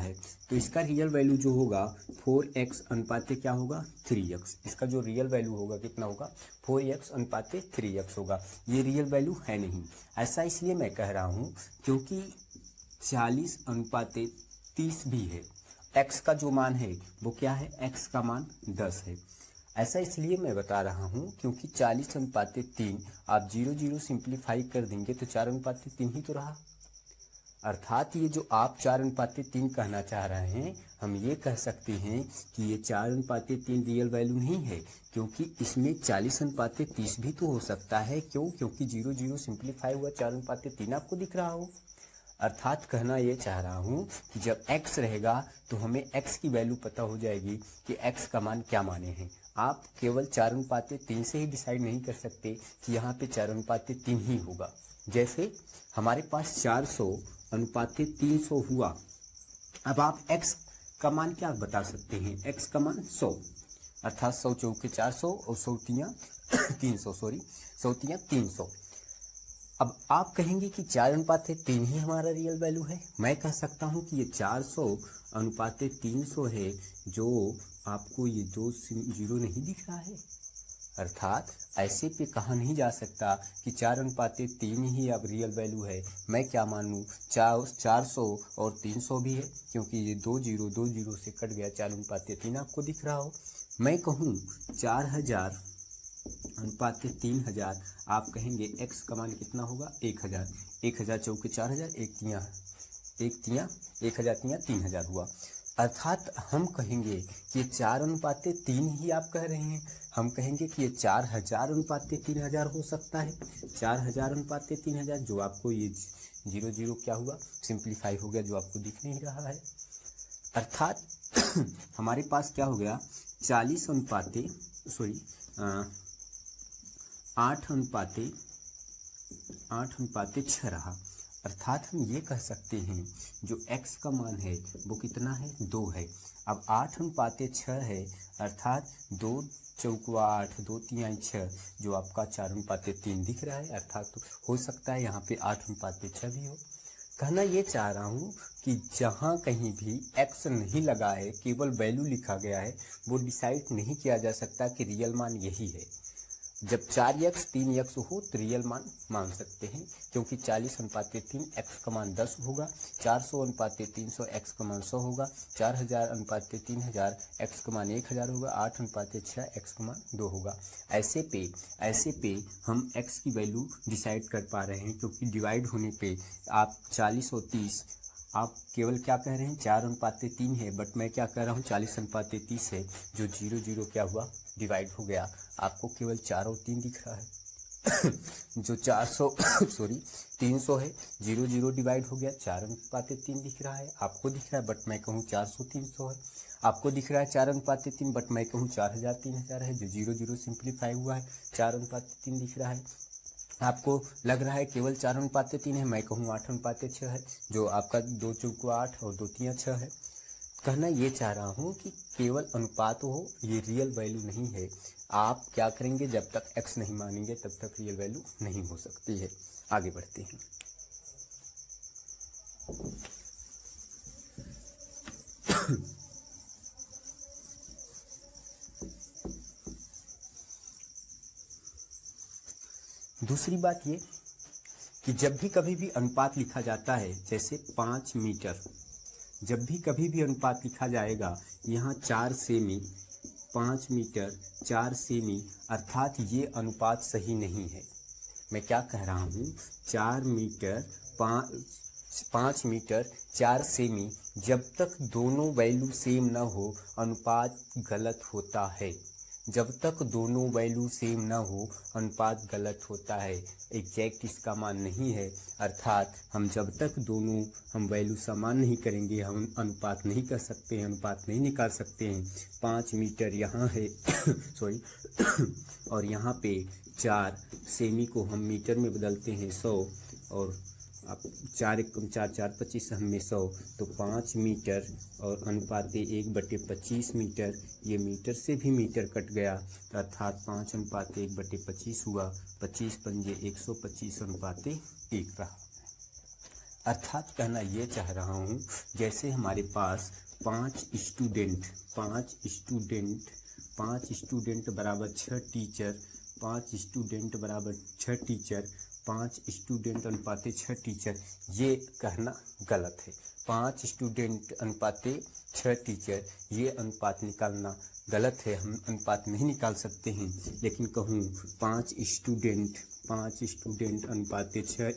है, तो इसका रियल वैल्यू जो होगा 4x अनुपाते क्या होगा 3x। इसका जो रियल वैल्यू होगा कितना होगा 4x अनुपाते 3x होगा। ये रियल वैल्यू है नहीं। ऐसा इसलिए मैं कह रहा हूँ क्योंकि 40 अनुपाते 30 भी है। x का जो मान है वो क्या है, x का मान 10 है। ऐसा इसलिए मैं बता रहा हूँ क्योंकि 40 अनुपाते 3 आप 0 0 सिंप्लीफाई कर देंगे तो 4 अनुपाते 3 ही तो रहा। अर्थात ये जो आप 4 अनुपाते 3 कहना चाह रहे हैं, हम ये कह सकते हैं कि ये 4 अनुपाते 3 रियल वैल्यू नहीं है, क्योंकि इसमें 40 अनुपाते 30 भी तो हो सकता है। क्यों? क्योंकि 0 0 सिंप्लीफाई हुआ 4 अनुपाते 3 आपको दिख रहा हो। अर्थात कहना ये चाह रहा हूँ कि जब x रहेगा तो हमें x की वैल्यू पता हो जाएगी कि x का मान क्या माने हैं। आप केवल 4 अनुपाते 3 से ही डिसाइड नहीं कर सकते कि यहाँ पे 4 अनुपाते 3 ही होगा। जैसे हमारे पास 400 अनुपाते 300 हुआ। अब आप x का मान क्या बता सकते हैं, x का मान 100, अर्थात 100 चौके 400 और 100 तियाँ 300, सॉरी 100 तियाँ 300। अब आप कहेंगे कि 4 अनुपाते 3 ही हमारा रियल वैल्यू है। मैं कह सकता हूं कि ये 400 अनुपाते 300 है, जो आपको ये 2 जीरो नहीं दिख रहा है। अर्थात ऐसे पे कहा नहीं जा सकता कि 4 अनुपाते 3 ही अब रियल वैल्यू है। मैं क्या मानूं, 400 और 300 भी है, क्योंकि ये 2 जीरो से कट गया, 4 अनुपाते 3 आपको दिख रहा हो। मैं कहूँ 4000 अनुपाते 3000, आप कहेंगे x का मान कितना होगा 1000। 1000 चौके 4000, एक तियाँ 1000 तियाँ 3000 हुआ। अर्थात हम कहेंगे कि 4 अनुपाते 3 ही आप कह रहे हैं। हम कहेंगे कि ये 4000 अनुपाते 3000 हो सकता है। 4000 अनुपाते 3000, जो आपको ये 0 0 क्या हुआ सिंप्लीफाई हो गया, जो आपको दिख नहीं रहा है। अर्थात हमारे पास क्या हो गया 40 अनुपाते 8 अनुपाते 6 रहा। अर्थात हम ये कह सकते हैं जो x का मान है वो कितना है 2 है। अब 8 अनुपाते 6 है, अर्थात 2 चौकुआ 8, 2 तियाँ 6, जो आपका 4 अनुपाते 3 दिख रहा है। अर्थात तो हो सकता है यहाँ पे 8 अनुपाते 6 भी हो। कहना ये चाह रहा हूँ कि जहाँ कहीं भी x नहीं लगा है, केवल वैल्यू लिखा गया है, वो डिसाइड नहीं किया जा सकता कि रियल मान यही है। जब 4x 3x हो तो रियल मान मान सकते हैं, क्योंकि 40 अनुपाते 3 x का मान 10 होगा, 400 अनुपाते 300 x का मान 100 होगा, 4000 अनुपाते 3000 x का मान 1000 होगा, 8 अनुपाते 6 x का मान 2 होगा। ऐसे पे हम x की वैल्यू डिसाइड कर पा रहे हैं, क्योंकि डिवाइड होने पे आप 40 और 30, आप केवल क्या कह रहे हैं 4 अनुपाते 3 है, बट मैं क्या कह रहा हूँ 40 अनुपाते 30 है, जो 0 0 क्या हुआ डिवाइड हो गया। आपको केवल 4 और 3 दिख रहा है जो 300 है, 0 0 डिवाइड हो गया, 4 अनुपाते 3 दिख रहा है। आपको दिख रहा है, बट मैं कहूँ 400 300 है। आपको दिख रहा है 4 अनुपाते 3, बट मैं कहूँ 4000 3000 है, जो 0 0 सिंप्लीफाई हुआ है, 4 अनुपाते 3 दिख रहा है। आपको लग रहा है केवल 4 अनुपाते 3 है, मैं कहूँ 8 अनुपाते 6 है, जो आपका 2 चौको 8 और 2 तियाँ 6 है। कहना ये चाह रहा हूँ कि केवल अनुपात हो, ये रियल वैल्यू नहीं है। आप क्या करेंगे, जब तक x नहीं मानेंगे तब तक रियल वैल्यू नहीं हो सकती है। आगे बढ़ते हैं। दूसरी बात ये कि जब भी कभी भी अनुपात लिखा जाता है, जैसे 5 मीटर, जब भी कभी भी अनुपात लिखा जाएगा, यहाँ 4 सेमी, 5 मीटर 4 सेमी, अर्थात ये अनुपात सही नहीं है। मैं क्या कह रहा हूँ 4 मीटर 5 मीटर 4 सेमी, जब तक दोनों वैल्यू सेम ना हो अनुपात गलत होता है। जब तक दोनों वैल्यू सेम ना हो अनुपात गलत होता है, एग्जैक्ट इसका मान नहीं है। अर्थात जब तक दोनों हम वैल्यू समान नहीं करेंगे, हम अनुपात नहीं कर सकते हैं, अनुपात नहीं निकाल सकते हैं। 5 मीटर यहाँ है सॉरी और यहाँ पे 4 सेमी को हम मीटर में बदलते हैं 100, और आप 4 1 4 4 25 हम में 100, तो 5 मीटर और अनुपाते 1/25 मीटर, ये मीटर से भी मीटर कट गया, अर्थात 5 अनुपाते 1/25 हुआ, 25 पंजे 125 अनुपाते 1 रहा। अर्थात कहना ये चाह रहा हूँ, जैसे हमारे पास 5 स्टूडेंट बराबर 6 टीचर, 5 स्टूडेंट बराबर 6 टीचर, 5 स्टूडेंट अनुपाते 6 टीचर, ये कहना गलत है। 5 स्टूडेंट अनुपाते 6 टीचर, ये अनुपात निकालना गलत है, हम अनुपात नहीं निकाल सकते हैं। लेकिन कहूँ 5 स्टूडेंट अनुपाते 6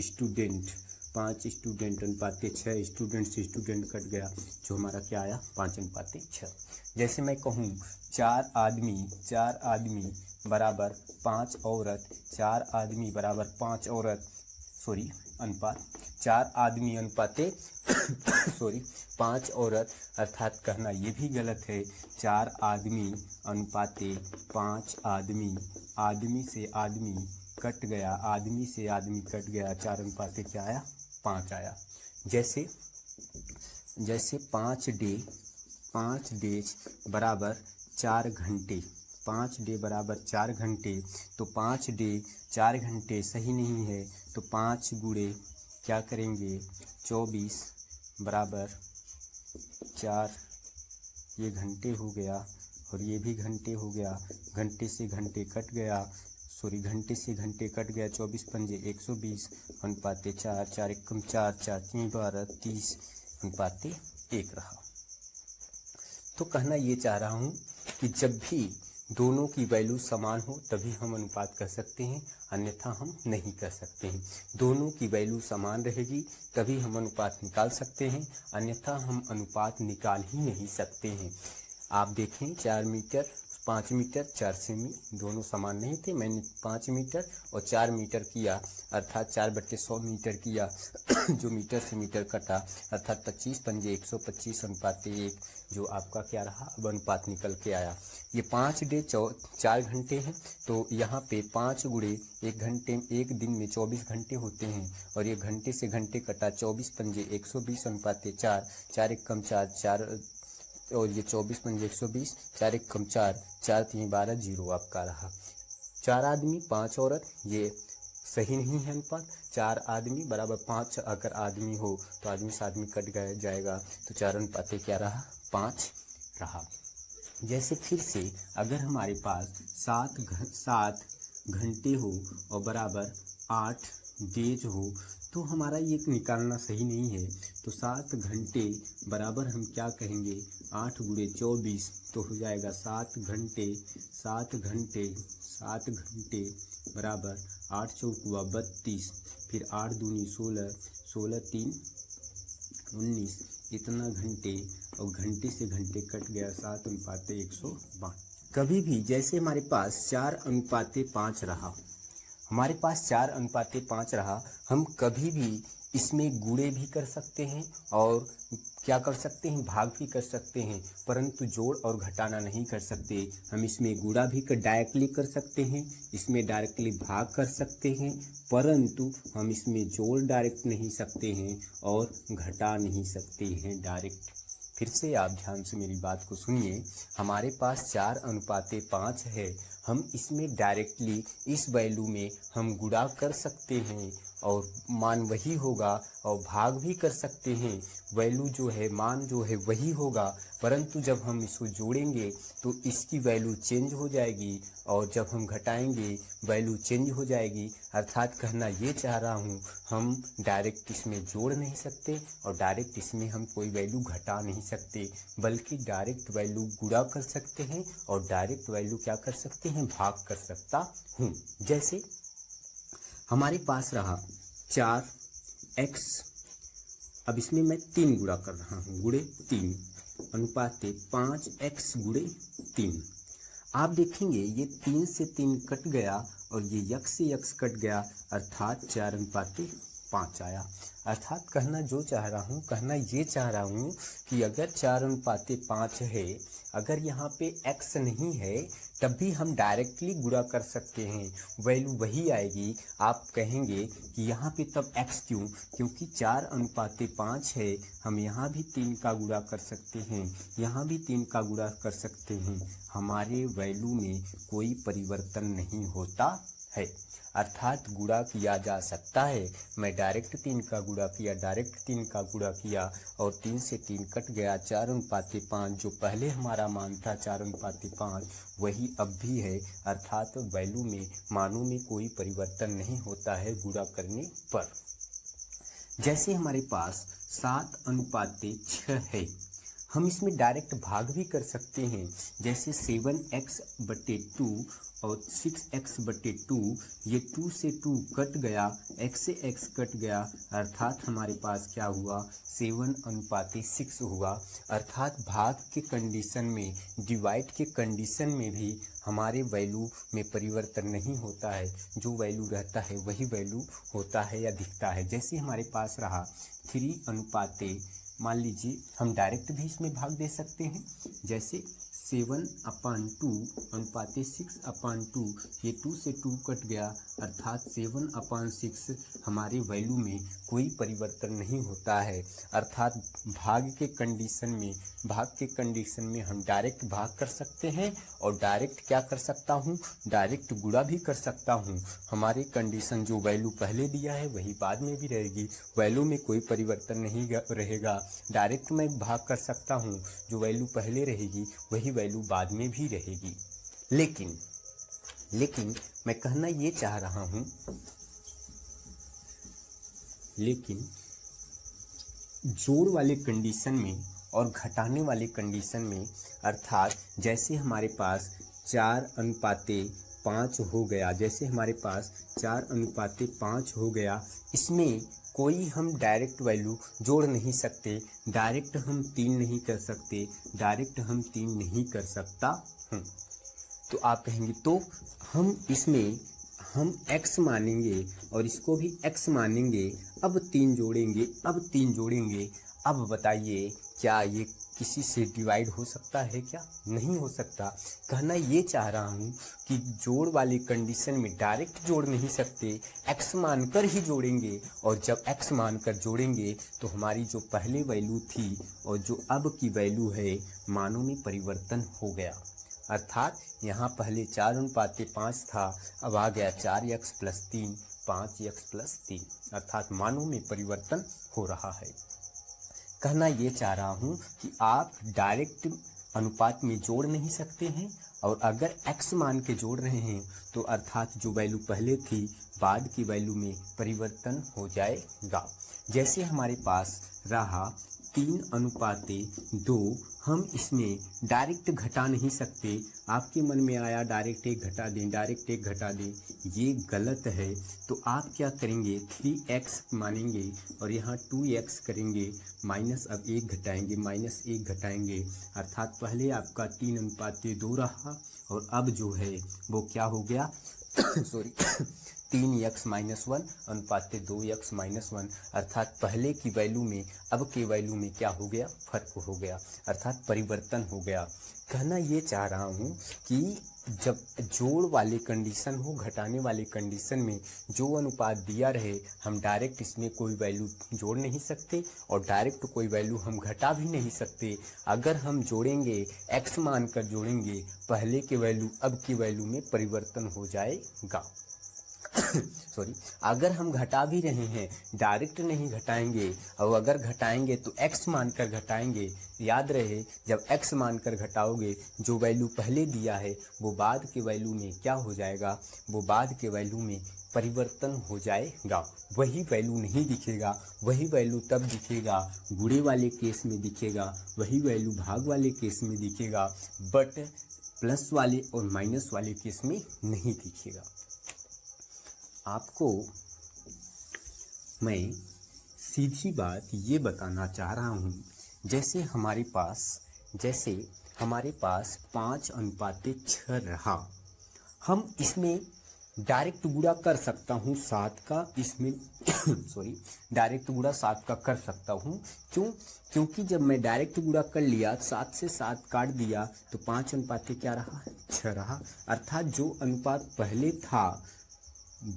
स्टूडेंट, 5 स्टूडेंट अनुपाते 6 स्टूडेंट से स्टूडेंट कट गया, जो हमारा क्या आया 5 अनुपाते 6। जैसे मैं कहूँ 4 आदमी बराबर 5 औरत, 4 आदमी बराबर 5 औरत, अनुपात 4 आदमी अनुपाते 5 औरत, अर्थात कहना ये भी गलत है। 4 आदमी अनुपाते 5 आदमी, आदमी से आदमी कट गया, 4 अनुपाते क्या आया 5 आया। जैसे 5 डेज बराबर 4 घंटे, 5 डे बराबर 4 घंटे, तो 5 डे 4 घंटे सही नहीं है, तो 5 गुणे क्या करेंगे 24 बराबर 4, ये घंटे हो गया और ये भी घंटे हो गया, घंटे से घंटे कट गया, 24 पंजे 120 अनुपाते 4, 4 एकम 4, 4 3 12 30 अनुपाते 1 रहा। तो कहना ये चाह रहा हूँ कि जब भी दोनों की वैल्यू समान हो तभी हम अनुपात कर सकते हैं, अन्यथा हम नहीं कर सकते हैं। दोनों की वैल्यू समान रहेगी तभी हम अनुपात निकाल सकते हैं, अन्यथा हम अनुपात निकाल ही नहीं सकते हैं। आप देखें 4 मीटर 5 मीटर 4 सेमी दोनों समान नहीं थे, मैंने 5 मीटर और 4 मीटर किया, अर्थात 4/100 मीटर किया जो मीटर से मीटर कटा, अर्थात 25 पंजे 125 अनुपाते 1, जो आपका क्या रहा अब अनुपात निकल के आया। ये 5 डे 4 घंटे हैं, तो यहाँ पे 5 गुणे 1 घंटे, 1 दिन में 24 घंटे होते हैं और ये घंटे से घंटे कटा, 24 पंजे 120 अनुपाते 4, 4 एकम 4, 4 और ये 24 पंजे 120, 4 एकम 4, 4 3 12 0 आपका रहा। 4 आदमी 5 औरत, ये सही नहीं है अनुपात। 4 आदमी बराबर 5 अगर आदमी हो तो आदमी से आदमी कट जाएगा, तो 4 अनुपाते क्या रहा 5 रहा। जैसे फिर से अगर हमारे पास 7 घंटे हो और बराबर 8 डेज हो, तो हमारा ये निकालना सही नहीं है। तो 7 घंटे बराबर हम क्या कहेंगे 8 गुणे 24, तो हो जाएगा 7 घंटे बराबर 8 चौकुआ 32, फिर 8 दूनी 16, 16 3 19, इतना घंटे और घंटे से घंटे कट गया, 7 अनुपाते 112। कभी भी जैसे हमारे पास 4 अनुपाते 5 रहा, हम कभी भी इसमें गुणे भी कर सकते हैं और क्या कर सकते हैं भाग भी कर सकते हैं, परंतु जोड़ और घटाना नहीं कर सकते। हम इसमें गुणा भी डायरेक्टली कर सकते हैं, इसमें डायरेक्टली भाग कर सकते हैं, परंतु हम इसमें जोड़ डायरेक्ट नहीं सकते हैं और घटा नहीं सकते हैं डायरेक्ट। फिर से आप ध्यान से मेरी बात को सुनिए। हमारे पास 4 अनुपाते 5 है, हम इसमें डायरेक्टली इस वैल्यू में हम गुणा कर सकते हैं और मान वही होगा, और भाग भी कर सकते हैं, वैल्यू जो है मान जो है वही होगा, परंतु जब हम इसको जोड़ेंगे तो इसकी वैल्यू चेंज हो जाएगी और जब हम घटाएंगे वैल्यू चेंज हो जाएगी। अर्थात कहना ये चाह रहा हूँ, हम डायरेक्ट इसमें जोड़ नहीं सकते और डायरेक्ट इसमें हम कोई वैल्यू घटा नहीं सकते, बल्कि डायरेक्ट वैल्यू गुणा कर सकते हैं और डायरेक्ट वैल्यू क्या कर सकते हैं भाग कर सकता हूँ। जैसे हमारे पास रहा 4x, अब इसमें मैं 3 गुणा कर रहा हूँ, गुणे 3 अनुपाते 5x गुणे 3। आप देखेंगे ये 3 से 3 कट गया और ये x से x कट गया, अर्थात 4 अनुपाते 5 आया। अर्थात कहना ये चाह रहा हूँ कि अगर 4 अनुपाते 5 है, अगर यहाँ पे x नहीं है तब भी हम डायरेक्टली गुणा कर सकते हैं, वैल्यू वही आएगी। आप कहेंगे कि यहाँ पे तब x क्यों, क्योंकि 4 अनुपाते 5 है, हम यहाँ भी 3 का गुणा कर सकते हैं, यहाँ भी 3 का गुणा कर सकते हैं, हमारे वैल्यू में कोई परिवर्तन नहीं होता है, अर्थात गुणा किया जा सकता है। मैं डायरेक्ट 3 का गुणा किया, डायरेक्ट 3 का गुणा किया और 3 से 3 कट गया, 4:5। जो पहले हमारा मान था 4:5 वही अब भी है, अर्थात वैल्यू में, मानों में कोई परिवर्तन नहीं होता है गुणा करने पर। जैसे हमारे पास 7:6 है, हम इसमें डायरेक्ट भाग भी कर सकते हैं। जैसे 7x/2 और 6x/2, ये 2 से 2 कट गया, x से x कट गया, अर्थात हमारे पास क्या हुआ, 7:6 हुआ। अर्थात भाग के कंडीशन में, डिवाइड के कंडीशन में भी हमारे वैल्यू में परिवर्तन नहीं होता है, जो वैल्यू रहता है वही वैल्यू होता है या दिखता है। जैसे हमारे पास रहा 3 मान लीजिए हम डायरेक्ट भी इसमें भाग दे सकते हैं। जैसे 7/2/6/2, ये 2 से 2 कट गया, अर्थात 7/6 हमारे वैल्यू में कोई परिवर्तन नहीं होता है। अर्थात भाग के कंडीशन में हम डायरेक्ट भाग कर सकते हैं और डायरेक्ट क्या कर सकता हूँ, डायरेक्ट गुणा भी कर सकता हूँ। हमारे कंडीशन जो वैल्यू पहले दिया है वही बाद में भी रहेगी, वैल्यू में कोई परिवर्तन नहीं रहेगा। डायरेक्ट मैं भाग कर सकता हूँ, जो वैल्यू पहले रहेगी वही वैल्यू बाद में भी रहेगी। लेकिन मैं कहना ये चाह रहा हूँ, लेकिन जोड़ वाले कंडीशन में और घटाने वाले कंडीशन में, अर्थात जैसे हमारे पास 4:5 हो गया, जैसे हमारे पास 4:5 हो गया, इसमें कोई हम डायरेक्ट वैल्यू जोड़ नहीं सकते, डायरेक्ट हम 3 नहीं कर सकते, डायरेक्ट हम 3 नहीं कर सकता हूँ। तो आप कहेंगे तो हम इसमें हम x मानेंगे और इसको भी x मानेंगे, अब 3 जोड़ेंगे। अब बताइए क्या ये किसी से डिवाइड हो सकता है क्या? नहीं हो सकता। कहना ये चाह रहा हूँ कि जोड़ वाले कंडीशन में डायरेक्ट जोड़ नहीं सकते, x मानकर ही जोड़ेंगे, और जब x मानकर जोड़ेंगे तो हमारी जो पहले वैल्यू थी और जो अब की वैल्यू है, मानों में परिवर्तन हो गया। अर्थात यहाँ पहले 4:5 था, अब आ गया 4x + 3, 5x + 3, अर्थात मानों में परिवर्तन हो रहा है। कहना ये चाह रहा हूँ कि आप डायरेक्ट अनुपात में जोड़ नहीं सकते हैं, और अगर x मान के जोड़ रहे हैं तो अर्थात जो वैल्यू पहले थी बाद की वैल्यू में परिवर्तन हो जाएगा। जैसे हमारे पास रहा 3:2, हम इसमें डायरेक्ट घटा नहीं सकते। आपके मन में आया डायरेक्ट 1 घटा दें, डायरेक्ट 1 घटा दें, ये गलत है। तो आप क्या करेंगे, 3x मानेंगे और यहाँ 2x करेंगे, माइनस अब 1 घटाएंगे, -1 घटाएंगे, अर्थात पहले आपका 3:2 रहा और अब जो है वो क्या हो गया सॉरी 3x - 1/2x - 1, अर्थात पहले की वैल्यू में अब के वैल्यू में क्या हो गया, फर्क हो गया, अर्थात परिवर्तन हो गया। कहना ये चाह रहा हूँ कि जब जोड़ वाले कंडीशन हो, घटाने वाले कंडीशन में जो अनुपात दिया रहे, हम डायरेक्ट इसमें कोई वैल्यू जोड़ नहीं सकते और डायरेक्ट कोई वैल्यू हम घटा भी नहीं सकते। अगर हम जोड़ेंगे, x मानकर जोड़ेंगे, पहले के वैल्यू अब की वैल्यू में परिवर्तन हो जाएगा। अगर हम घटा भी रहे हैं, डायरेक्ट नहीं घटाएंगे, और अगर घटाएंगे तो x मानकर घटाएंगे। याद रहे, जब x मानकर घटाओगे, जो वैल्यू पहले दिया है वो बाद के वैल्यू में क्या हो जाएगा, वो बाद के वैल्यू में परिवर्तन हो जाएगा, वही वैल्यू नहीं दिखेगा। वही वैल्यू तब दिखेगा गुणे वाले केस में दिखेगा, वही वैल्यू भाग वाले केस में दिखेगा, बट प्लस वाले और माइनस वाले केस में नहीं दिखेगा। आपको मैं सीधी बात ये बताना चाह रहा हूँ, जैसे हमारे पास 5:6 रहा, हम इसमें डायरेक्ट गुणा कर सकता हूँ 7 का, इसमें डायरेक्ट गुणा 7 का कर सकता हूँ। क्यों? क्योंकि जब मैं डायरेक्ट गुणा कर लिया, 7 से 7 काट दिया तो 5:6 क्या रहा, 6 रहा। अर्थात जो अनुपात पहले था,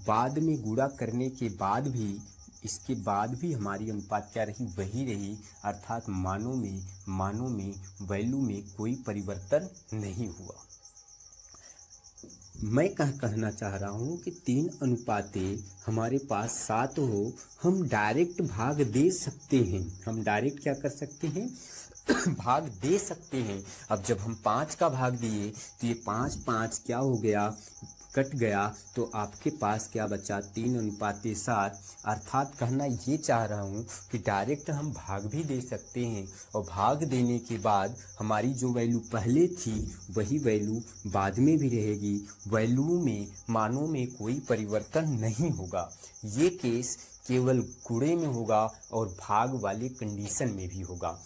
बाद में गुणा करने के बाद भी, इसके बाद भी हमारी अनुपात क्या रही, वही रही, अर्थात मानों में वैल्यू में कोई परिवर्तन नहीं हुआ। मैं कहना चाह रहा हूँ कि 3 अनुपाते हमारे पास 7 हो, हम डायरेक्ट भाग दे सकते हैं। हम डायरेक्ट क्या कर सकते हैं? भाग दे सकते हैं। अब जब हम 5 का भाग दिए तो ये 5 5 क्या हो गया? कट गया। तो आपके पास क्या बचा? 3 अनुपाते 7। अर्थात कहना ये चाह रहा हूँ कि डायरेक्ट हम भाग भी दे सकते हैं, और भाग देने के बाद हमारी जो वैल्यू पहले थी वही वैल्यू बाद में भी रहेगी। वैल्यू में, मानों में कोई परिवर्तन नहीं होगा। ये केस केवल गुणे में होगा और भाग वाले कंडीशन में भी होगा।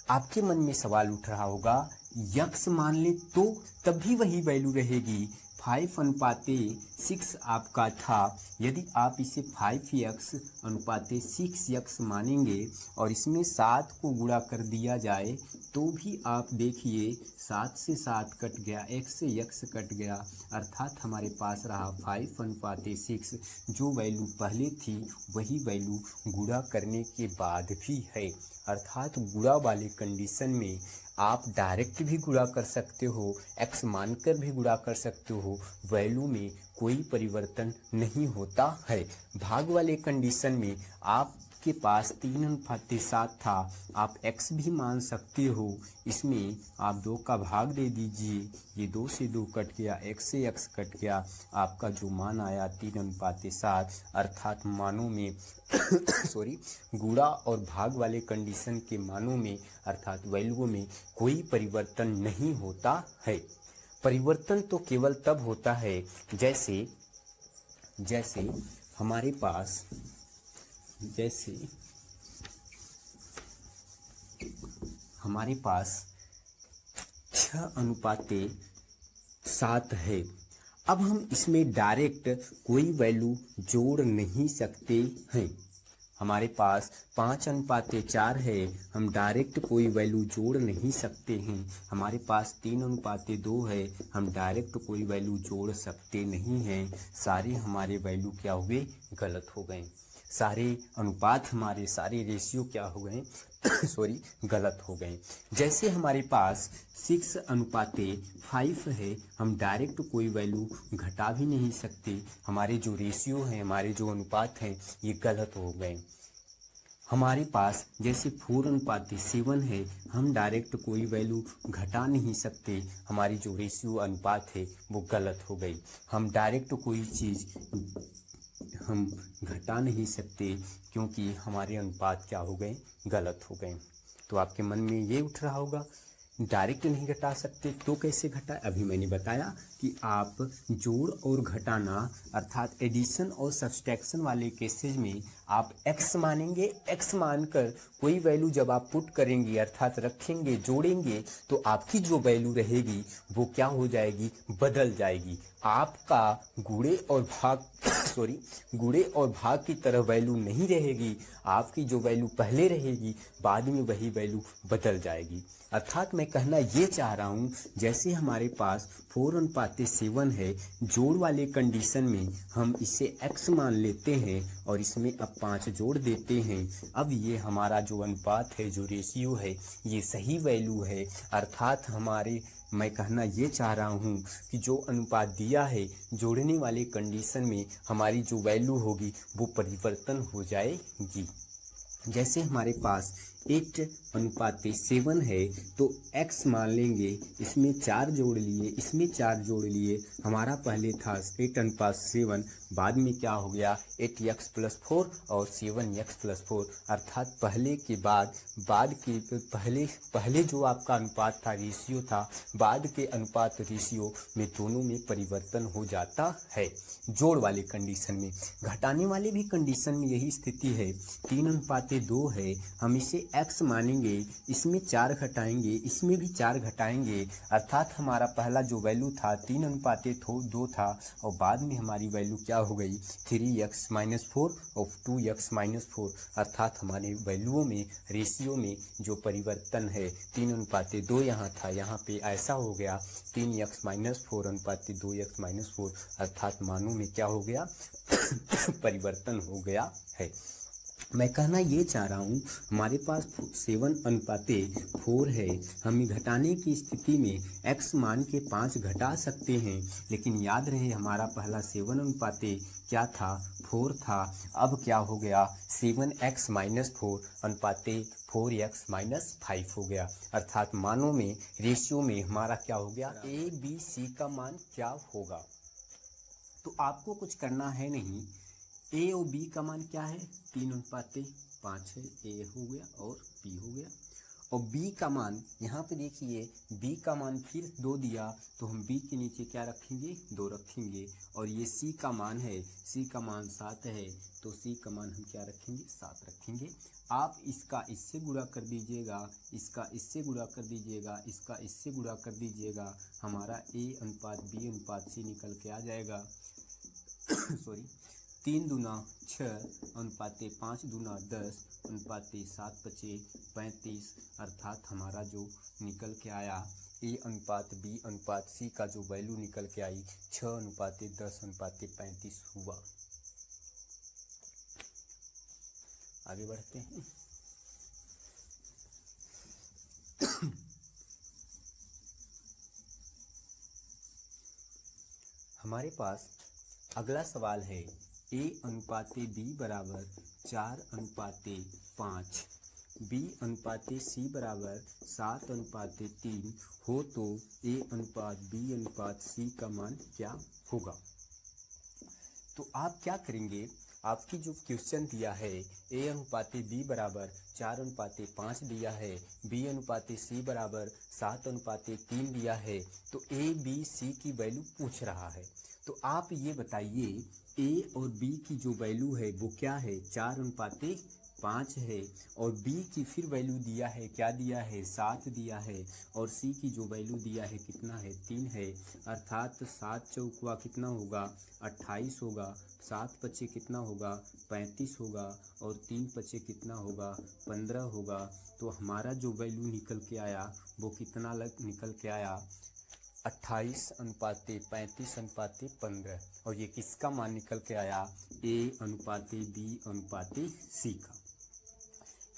आपके मन में सवाल उठ रहा होगा, यक्स मान ले तो तब भी वही वैल्यू रहेगी। 5 अनुपाते 6 आपका था। यदि आप इसे 5x अनुपाते 6x मानेंगे और इसमें 7 को गुणा कर दिया जाए तो भी आप देखिए 7 से 7 कट गया, x से x कट गया। अर्थात हमारे पास रहा 5 अनुपाते 6। जो वैल्यू पहले थी वही वैल्यू गुणा करने के बाद भी है। अर्थात गुणा वाले कंडीशन में आप डायरेक्ट भी गुणा कर सकते हो, x मानकर भी गुणा कर सकते हो, वैल्यू में कोई परिवर्तन नहीं होता है। भाग वाले कंडीशन में आपके पास 3 अनुपाते 7 था, आप x भी मान सकते हो। इसमें आप 2 का भाग दे दीजिए, ये 2 से 2 कट गया, x से x कट गया। आपका जो मान आया 3 अनुपाते 7। अर्थात मानों में सॉरी, गुणा और भाग वाले कंडीशन के मानों में अर्थात वैल्यूओं में कोई परिवर्तन नहीं होता है। परिवर्तन तो केवल तब होता है जैसे हमारे पास हमारे पास 6 अनुपाते 7 है। अब हम इसमें डायरेक्ट कोई वैल्यू जोड़ नहीं सकते हैं। हमारे पास 5 अनुपाते 4 है, हम डायरेक्ट कोई वैल्यू जोड़ नहीं सकते हैं। हमारे पास 3 अनुपाते 2 है, हम डायरेक्ट कोई वैल्यू जोड़ सकते नहीं हैं। सारे हमारे वैल्यू क्या हुए? गलत हो गए। सारे अनुपात, हमारे सारे रेशियो क्या हो गए? सॉरी, गलत हो गए। जैसे हमारे पास 6 अनुपाते 5 है, हम डायरेक्ट कोई वैल्यू घटा भी नहीं सकते। हमारे जो रेशियो हैं, हमारे जो अनुपात हैं, ये गलत हो गए। हमारे पास जैसे 4 अनुपाते 7 है, हम डायरेक्ट कोई वैल्यू घटा नहीं सकते। हमारी जो रेशियो अनुपात है वो गलत हो गई। हम डायरेक्ट कोई चीज़ हम घटा नहीं सकते क्योंकि हमारे अनुपात क्या हो गए? गलत हो गए। तो आपके मन में ये उठ रहा होगा, डायरेक्ट नहीं घटा सकते तो कैसे घटाए? अभी मैंने बताया कि आप जोड़ और घटाना अर्थात एडिशन और सब्सट्रैक्शन वाले केसेज में आप x मानेंगे। x मानकर कोई वैल्यू जब आप पुट करेंगे अर्थात रखेंगे, जोड़ेंगे, तो आपकी जो वैल्यू रहेगी वो क्या हो जाएगी? बदल जाएगी। आपका गुणे और भाग गुणे और भाग की तरह वैल्यू नहीं रहेगी। आपकी जो वैल्यू पहले रहेगी बाद में वही वैल्यू बदल जाएगी। अर्थात मैं कहना ये चाह रहा हूँ, जैसे हमारे पास 4 अनुपाते 7 है, जोड़ वाले कंडीशन में हम इसे x मान लेते हैं और इसमें अब 5 जोड़ देते हैं। अब ये हमारा जो अनुपात है, जो रेशियो है, ये सही वैल्यू है। अर्थात मैं कहना ये चाह रहा हूँ कि जो अनुपात दिया है, जोड़ने वाले कंडीशन में हमारी जो वैल्यू होगी वो परिवर्तन हो जाएगी। जैसे हमारे पास 8 अनुपाते 7 है, तो x मान लेंगे, इसमें 4 जोड़ लिए, इसमें 4 जोड़ लिए। हमारा पहले था 8 अनुपात 7, बाद में क्या हो गया? 8x + 4 और 7x + 4। अर्थात पहले के बाद के पहले जो आपका अनुपात था, रेशियो था, बाद के अनुपात रेशियो में दोनों में परिवर्तन हो जाता है जोड़ वाले कंडीशन में। घटाने वाले भी कंडीशन में यही स्थिति है। 3 अनुपाते 2 है, हम इसे x मानेंगे, इसमें 4 घटाएंगे, इसमें भी 4 घटाएंगे। अर्थात हमारा पहला जो वैल्यू था 3 अनुपाते 2 था और बाद में हमारी वैल्यू क्या हो गई? 3x - 4 और 2x - 4। अर्थात हमारे वैल्यूओं में, रेशियो में जो परिवर्तन है, 3 अनुपाते 2 यहाँ था, यहाँ पे ऐसा हो गया 3x - 4 अनुपाते 2x - 4। अर्थात मानों में क्या हो गया? परिवर्तन हो गया है। मैं कहना ये चाह रहा हूँ हमारे पास 7:4 है। हम घटाने की स्थिति में x मान के 5 घटा सकते हैं, लेकिन याद रहे हमारा पहला 7:4 क्या था, 4 था। अब क्या हो गया, 7x - 4 अनुपाते 4x - 5 हो गया। अर्थात मानों में, रेशियो में हमारा क्या हो गया, a b c का मान क्या होगा। तो आपको कुछ करना है नहीं, ए और बी का मान क्या है, 3:5 है। ए हो गया और बी हो गया। और बी का मान यहाँ पे देखिए, बी का मान फिर 2 दिया, तो हम बी के नीचे क्या रखेंगे, 2 रखेंगे। और ये सी का मान है, सी का मान 7 है, तो सी का मान हम क्या रखेंगे, 7 रखेंगे। आप इसका इससे गुणा कर दीजिएगा, इसका इससे गुणा कर दीजिएगा, इसका इससे गुणा कर दीजिएगा, हमारा A/B/C निकल के आ जाएगा। सॉरी, 3 दूना 6 अनुपाते 5 दूना 10 अनुपाते 7 बचे 35। अर्थात हमारा जो निकल के आया A/B/C का जो वैल्यू निकल के आई 6:10:35 हुआ। आगे बढ़ते हैं। हमारे पास अगला सवाल है, A/B बराबर 4:5, B/C बराबर 7:3 हो तो A/B/C का मान क्या होगा। तो आप क्या करेंगे, आपकी जो क्वेश्चन दिया है A/B बराबर 4:5 दिया है, B/C बराबर 7:3 दिया है, तो A/B/C की वैल्यू पूछ रहा है। तो आप ये बताइए, A और B की जो वैल्यू है वो क्या है, 4:5 है। और B की फिर वैल्यू दिया है, क्या दिया है, 7 दिया है। और C की जो वैल्यू दिया है कितना है, 3 है। अर्थात 7 चौकुआ कितना होगा, 28 होगा। 7 पचे कितना होगा, 35 होगा। और 3 पचे कितना होगा, 15 होगा। तो हमारा जो वैल्यू निकल के आया वो कितना निकल के आया, 28:35:15। और ये किसका मान निकल के आया, A/B/C का।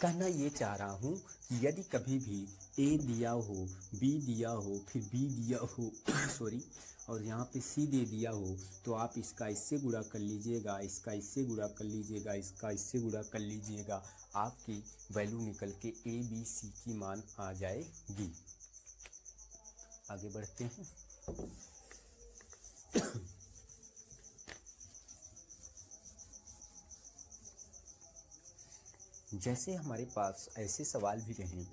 कहना ये चाह रहा हूँ कि यदि कभी भी A दिया हो, B दिया हो, फिर B दिया हो सॉरी, और यहाँ पे C दे दिया हो, तो आप इसका इससे गुणा कर लीजिएगा, इसका इससे गुणा कर लीजिएगा, इसका इससे गुणा कर लीजिएगा, आपकी वैल्यू निकल के A/B/C की मान आ जाएगी। आगे बढ़ते हैं। जैसे हमारे पास ऐसे सवाल भी रहे,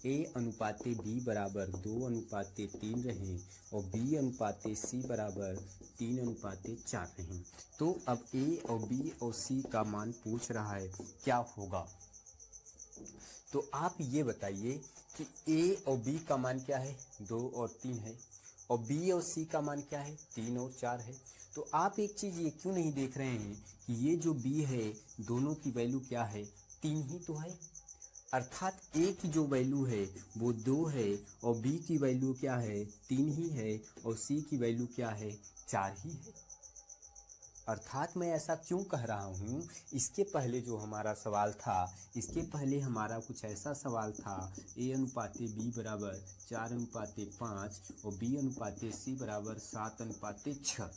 A/B बराबर 2:3 रहे और B/C बराबर 3:4 रहे। तो अब A और B और C का मान पूछ रहा है, क्या होगा। तो आप ये बताइए कि A और B का मान क्या है, 2 और 3 है। और B और C का मान क्या है, 3 और 4 है। तो आप एक चीज़ ये क्यों नहीं देख रहे हैं कि ये जो B है, दोनों की वैल्यू क्या है, 3 ही तो है। अर्थात A की जो वैल्यू है वो 2 है और B की वैल्यू क्या है, 3 ही है। और C की वैल्यू क्या है, 4 ही है। अर्थात मैं ऐसा क्यों कह रहा हूँ, इसके पहले जो हमारा सवाल था, इसके पहले हमारा कुछ ऐसा सवाल था, A/B बराबर 4:5 और B/C बराबर 7:6।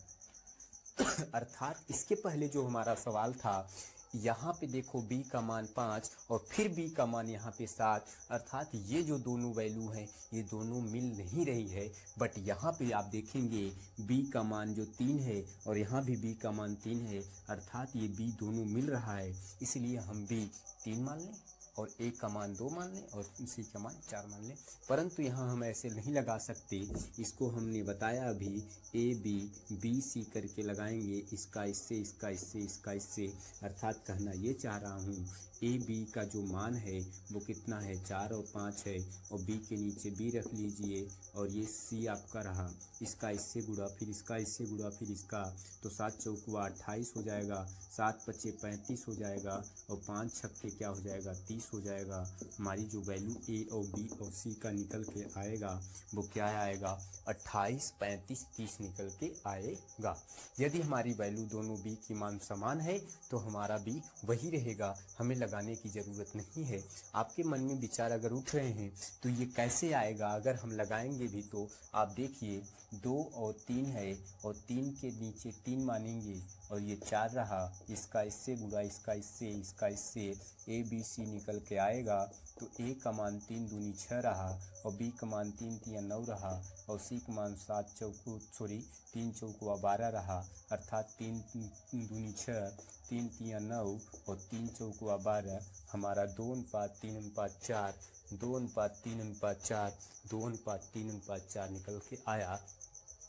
अर्थात इसके पहले जो हमारा सवाल था, यहाँ पे देखो B का मान 5 और फिर B का मान यहाँ पे 7। अर्थात ये जो दोनों वैल्यू हैं ये दोनों मिल नहीं रही है। बट यहाँ पे आप देखेंगे B का मान जो 3 है और यहाँ भी B का मान 3 है। अर्थात ये B दोनों मिल रहा है, इसलिए हम B 3 मान लें और A का मान 2 मान लें और C का मान 4 मान लें। परंतु यहाँ हम ऐसे नहीं लगा सकते, इसको हमने बताया अभी, A/B/C करके लगाएंगे, इसका इससे, इसका इससे, इसका इससे। अर्थात कहना ये चाह रहा हूँ, A/B का जो मान है वो कितना है, 4 और 5 है। और B के नीचे B रख लीजिए और ये C आपका रहा, इसका इससे गुणा, फिर इसका इससे गुणा, फिर इसका। तो 7 चौकुआ 28 हो जाएगा, 7 पचे 35 हो जाएगा और 5 छक्के क्या हो जाएगा, 30 हो जाएगा। हमारी जो वैल्यू A और B और C का निकल के आएगा वो क्या आएगा, 28, 35, 30 निकल के आएगा। यदि हमारी वैल्यू दोनों B की मान समान है तो हमारा B वही रहेगा। हमें लगा लगाने की ज़रूरत नहीं है। आपके मन में विचार अगर उठ रहे हैं तो ये कैसे आएगा, अगर हम लगाएंगे भी तो आप देखिए 2 और 3 है और 3 के नीचे 3 मानेंगे और ये 4 रहा, इसका इससे गुणा, इसका इससे ABC निकल के आएगा। तो A का मान 3 दूनी 6 रहा और B का मान 3 तिया 9 रहा और C का मान 3 चौकुआ 12 रहा, अर्थात 3 दूनी 6, 3 तिया 9 और 3 चौकुआ 12 हमारा 2:3:4, 2:3:4, 2:3:4 निकल के आया।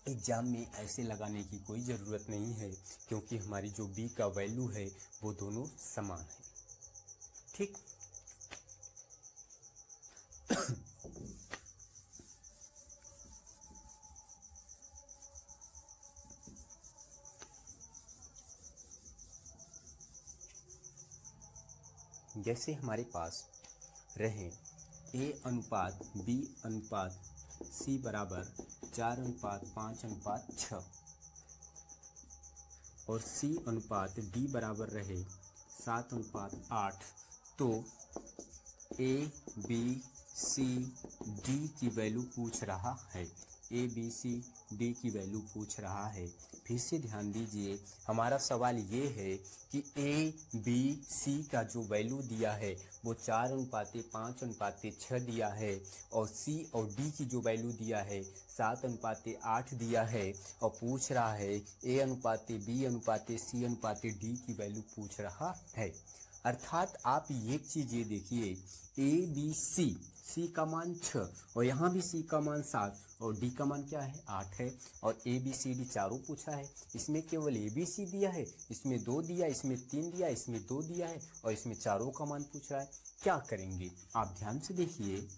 एग्ज़ाम में ऐसे लगाने की कोई ज़रूरत नहीं है क्योंकि हमारी जो B का वैल्यू है वो दोनों समान है। ठीक। जैसे हमारे पास रहे A अनुपात B अनुपात C बराबर 4:5:6 और C अनुपात D बराबर रहे 7:8, तो A B C D की वैल्यू पूछ रहा है। A B C D की वैल्यू पूछ रहा है। फिर से ध्यान दीजिए, हमारा सवाल ये है कि A B C का जो वैल्यू दिया है वो 4:5:6 दिया है और C और D की जो वैल्यू दिया है 7:8 दिया है और पूछ रहा है A अनुपात B अनुपात C अनुपात D की वैल्यू पूछ रहा है। अर्थात आप एक चीज़ ये देखिए, A B C का मान 6 और यहाँ भी C का मान 7 और D का मान क्या है 8 है और A B C D चारों पूछा है। इसमें केवल A B C दिया है, इसमें 2 दिया, इसमें 3 दिया, इसमें 2 दिया है और इसमें चारों का मान पूछ रहा है। क्या करेंगे आप ध्यान से देखिए,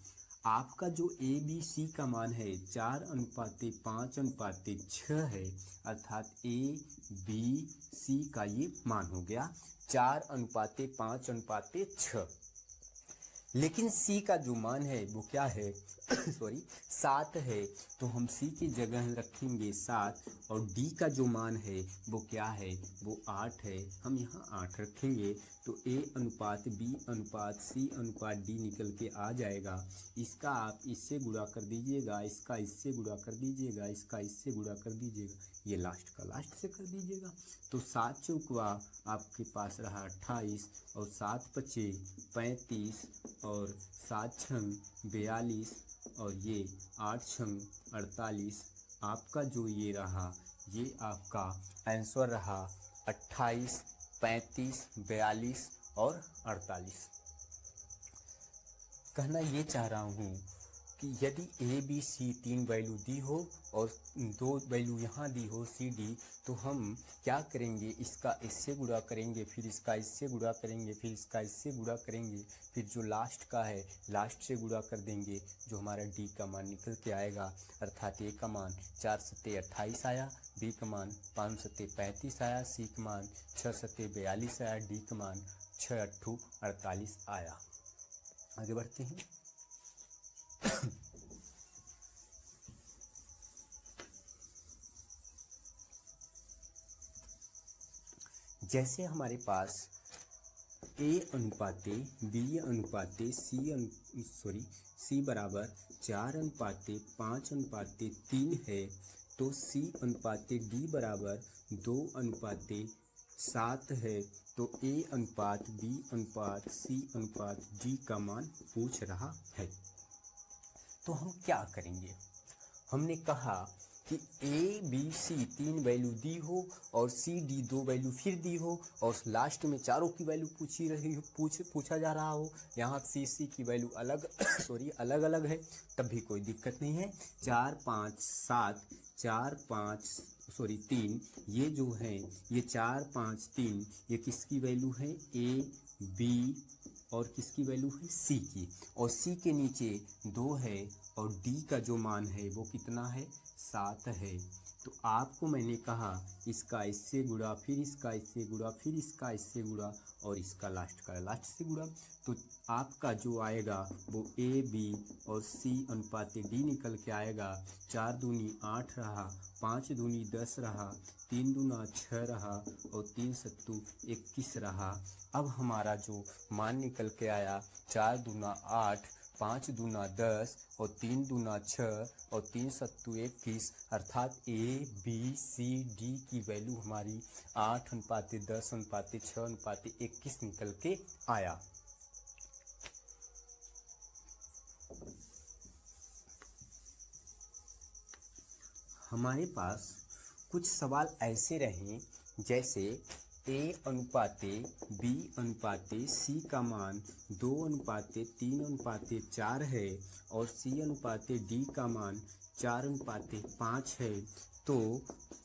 आपका जो A B C का मान है 4:5:6 है, अर्थात A B C का ये मान हो गया 4:5:6। लेकिन C का जो मान है वो क्या है सॉरी 7 है, तो हम C की जगह रखेंगे 7 और D का जो मान है वो क्या है वो 8 है, हम यहाँ 8 रखेंगे तो A अनुपात B अनुपात C अनुपात D निकल के आ जाएगा। इसका आप इससे गुणा कर दीजिएगा, इसका इससे गुणा कर दीजिएगा, इसका इससे गुणा कर दीजिएगा, ये लास्ट का लास्ट से कर दीजिएगा। तो 7 चौकुआ आपके पास रहा 28 और 7×5 35 और 7×6 42 और ये 8×6 48। आपका जो ये रहा ये आपका आंसर रहा 28, 35, 42 और 48। कहना ये चाह रहा हूँ कि यदि A B C 3 वैल्यू दी हो और 2 वैल्यू यहाँ दी हो C D, तो हम क्या करेंगे, इसका इससे गुणा करेंगे, फिर इसका इससे गुणा करेंगे, फिर इसका इससे गुणा करेंगे, फिर जो लास्ट का है लास्ट से गुणा कर देंगे, जो हमारा D का मान निकल के आएगा। अर्थात A का मान 4×7=28 आया, B का मान 5×7=35 आया, C का मान 6×7=42 आया, D का मान 6×8=48 आया। आगे बढ़ते हैं। जैसे हमारे पास A अनुपात B अनुपात C बराबर 4:5:3 है, तो C अनुपात D बराबर 2:7 है, तो A अनुपात B अनुपात C अनुपात D का मान पूछ रहा है। तो हम क्या करेंगे, हमने कहा कि A B C 3 वैल्यू दी हो और C D 2 वैल्यू फिर दी हो और लास्ट में चारों की वैल्यू पूछा जा रहा हो, यहाँ C की वैल्यू अलग अलग अलग है, तब भी कोई दिक्कत नहीं है। 4 5 7 4 5 3 ये जो है ये 4 5 3 ये किसकी वैल्यू है A B और किसकी वैल्यू है C की, और C के नीचे 2 है और D का जो मान है वो कितना है 7 है। तो आपको मैंने कहा इसका इससे गुणा, फिर इसका इससे गुणा, फिर इसका इससे गुणा और इसका लास्ट का लास्ट से गुणा, तो आपका जो आएगा वो A B और C अनुपात D निकल के आएगा। 4 दूनी 8 रहा, 5 दूनी 10 रहा, 3 दूना 6 रहा और 3 सत्तू 21 रहा। अब हमारा जो मान निकल के आया 4 दूना 8, 5 दूना 10 और 3 दूना 6 और 3 सत्तू 21, अर्थात ABCD की वैल्यू हमारी 8:10:6:21 निकल के आया। हमारे पास कुछ सवाल ऐसे रहे जैसे A/B/C का मान 2/3/4 है और C/D का मान 4/5 है, तो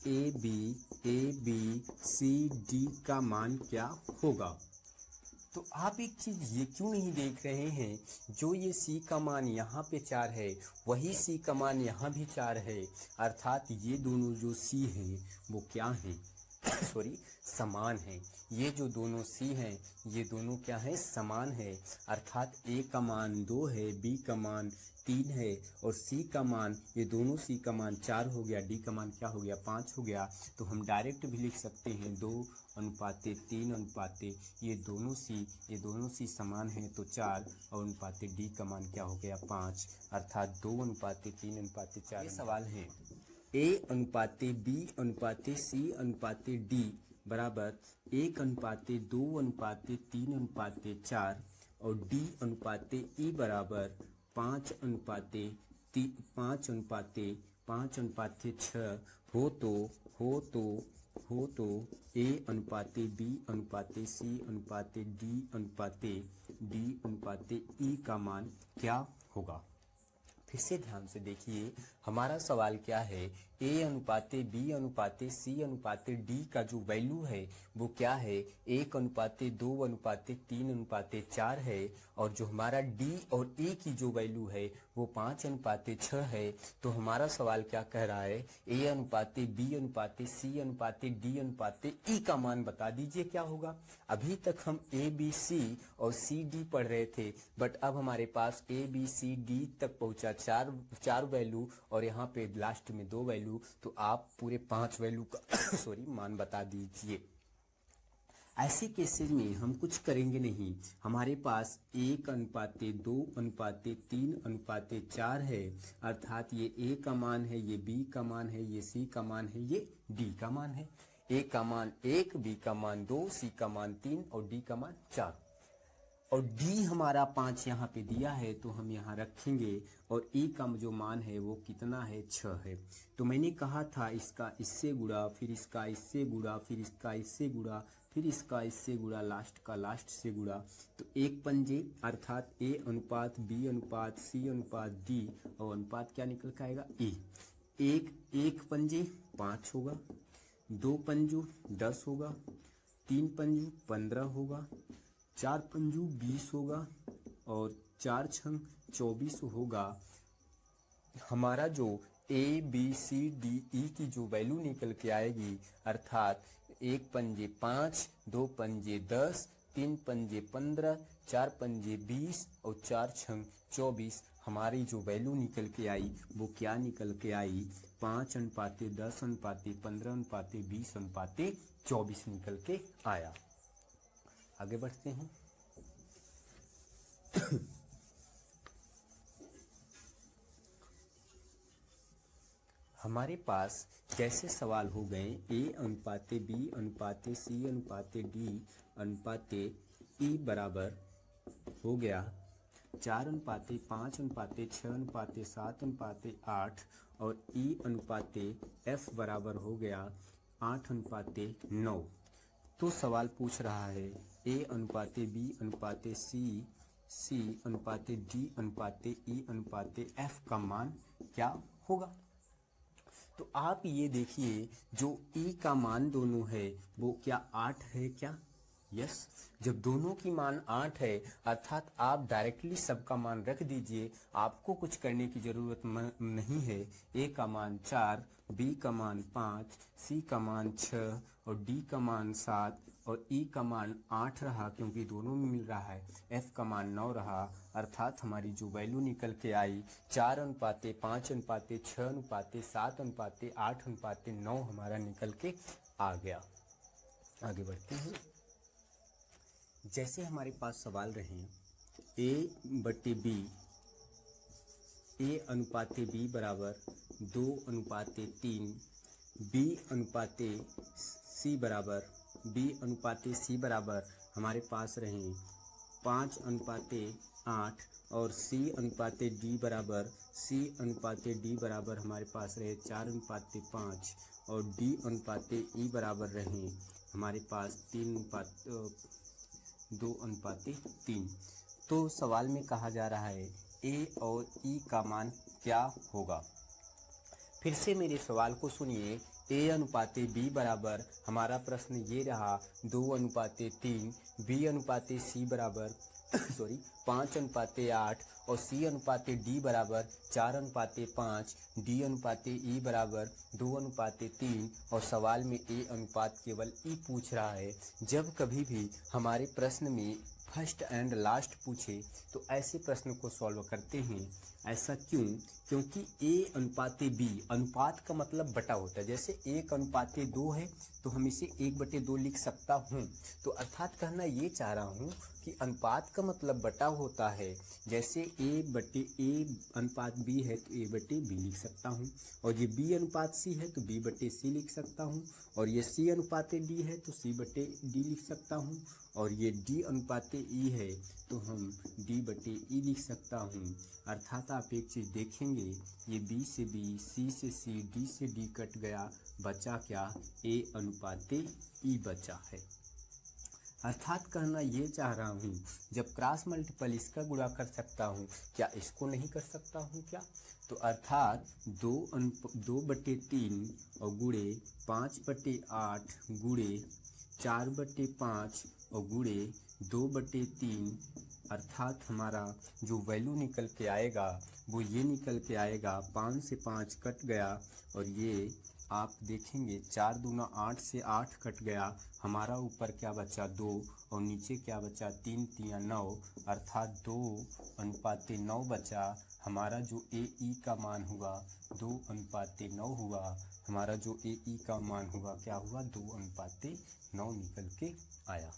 ABCD का मान क्या होगा? तो आप एक चीज ये क्यों नहीं देख रहे हैं, जो ये C का मान यहाँ पे 4 है वही C का मान यहाँ भी 4 है, अर्थात ये दोनों जो C हैं वो क्या हैं सॉरी समान हैं। ये जो दोनों C हैं ये दोनों क्या हैं, समान है, अर्थात A का मान 2 है, B का मान 3 है और C का मान, ये दोनों C का मान 4 हो गया, D का मान क्या हो गया, 5 हो गया। तो हम डायरेक्ट भी लिख सकते हैं 2:3 ये दोनों C समान हैं तो 4 और अनुपाते D का मान क्या हो गया, 5, अर्थात 2:3:4। ये सवाल है A/B/C/D बराबर 1:2:3:4 और D/E बराबर 5:5:6 हो तो A/B/C/D/E का मान क्या होगा? फिर से ध्यान से देखिए, हमारा सवाल क्या है, A/B/C/D का जो वैल्यू है वो क्या है, 1:2:3:4 है और जो हमारा D और E की जो वैल्यू है वो 5:6 है। तो हमारा सवाल क्या कह रहा है, A/B/C/D/E का मान बता दीजिए क्या होगा। अभी तक हम ABC और CD पढ़ रहे थे, बट अब हमारे पास ABCD तक पहुंचा 4 वैल्यू और यहाँ पे लास्ट में 2 वैल्यू, तो आप पूरे 5 वैल्यू का मान बता दीजिए। ऐसे केसेस में हम कुछ करेंगे नहीं, हमारे पास 1:2:3:4 है, अर्थात ये A का मान है, ये B का मान है, ये C का मान है, ये D का मान है। A का मान 1, B का मान 2, C का मान 3 और D का मान 4 और D हमारा 5 यहाँ पे दिया है तो हम यहाँ रखेंगे और E का जो मान है वो कितना है, 6 है। तो मैंने कहा था इसका इससे गुणा, फिर इसका इससे गुणा, फिर इसका इससे गुणा, फिर इसका इससे गुणा, लास्ट का लास्ट से गुणा, तो 1 पंजे अर्थात A/B/C/D और अनुपात क्या निकल के आएगा, E। 1 पंजे 5 होगा, 2 पंजू 10 होगा, 3 पंजू 15 होगा, 4 पंजू 20 होगा और 4 छंग 24 होगा। हमारा जो ABCDE की जो वैल्यू निकल के आएगी, अर्थात 1 पंजे 5, 2 पंजे 10, 3 पंजे 15, 4 पंजे 20 और 4 छंग 24, हमारी जो वैल्यू निकल के आई वो क्या निकल के आई, 5:10:15:20:24 निकल के आया। आगे बढ़ते हैं। हमारे पास कैसे सवाल हो गए, A/B/C/D/E बराबर हो गया 4:5:6:7:8 और E/F बराबर हो गया 8:9। तो सवाल पूछ रहा है A/B/C/D/E/F का मान क्या होगा। तो आप ये देखिए, जो E का मान दोनों है वो क्या 8 है क्या, यस। जब दोनों की मान 8 है अर्थात आप डायरेक्टली सबका मान रख दीजिए, आपको कुछ करने की जरूरत नहीं है। A का मान 4, B का मान 5, C का मान 6 और D का मान 7 और E का मान 8 रहा क्योंकि दोनों में मिल रहा है, F का मान 9 रहा, अर्थात हमारी जो वैल्यू निकल के आई 4:5:6:7:8:9 हमारा निकल के आ गया। आगे बढ़ते हैं। जैसे हमारे पास सवाल रहे A/B, A/B बराबर 2/3, B/C बराबर हमारे पास रहे 5/8 और C/D बराबर हमारे पास रहे 4/5 और D/E बराबर रहे हमारे पास 2/3। तो सवाल में कहा जा रहा है A और E का मान क्या होगा। फिर से मेरे सवाल को सुनिए। A/B बराबर हमारा प्रश्न ये रहा 2/3, B/C बराबर 5/8 और C/D बराबर 4/5, D/E बराबर 2/3 और सवाल में A अनुपात केवल E पूछ रहा है। जब कभी भी हमारे प्रश्न में फर्स्ट एंड लास्ट पूछे तो ऐसे प्रश्न को सॉल्व करते हैं। ऐसा क्यों? क्योंकि A/B, अनुपात का मतलब बटा होता है। जैसे 1/2 है तो हम इसे 1/2 लिख सकता हूँ। तो अर्थात कहना ये चाह रहा हूँ कि अनुपात का मतलब बटा होता है। जैसे A/B है तो A/B लिख सकता हूँ, और ये B/C है तो B/C लिख सकता हूँ, और ये C/D है तो C/D लिख सकता हूँ, और ये D/E है तो हम D/E लिख सकता हूँ। अर्थात आप एक चीज़ देखेंगे, ये B से B, C से C, D से D कट गया, बचा क्या? A/E बचा है। अर्थात कहना ये चाह रहा हूँ, जब क्रॉस मल्टीपल इसका गुणा कर सकता हूँ, क्या इसको नहीं कर सकता हूँ क्या? तो अर्थात 2/3 और गुणे 5/8 गुणे 4/5 और गुणे 2/3, अर्थात हमारा जो वैल्यू निकल के आएगा वो ये निकल के आएगा। 5 से 5 कट गया, और ये आप देखेंगे 4 दूना 8 से 8 कट गया, हमारा ऊपर क्या बचा? 2, और नीचे क्या बचा? 3 3 9, अर्थात 2/9 बचा। हमारा जो AE का मान हुआ 2/9 हुआ। हमारा जो AE का मान हुआ क्या हुआ? 2/9 निकल के आया।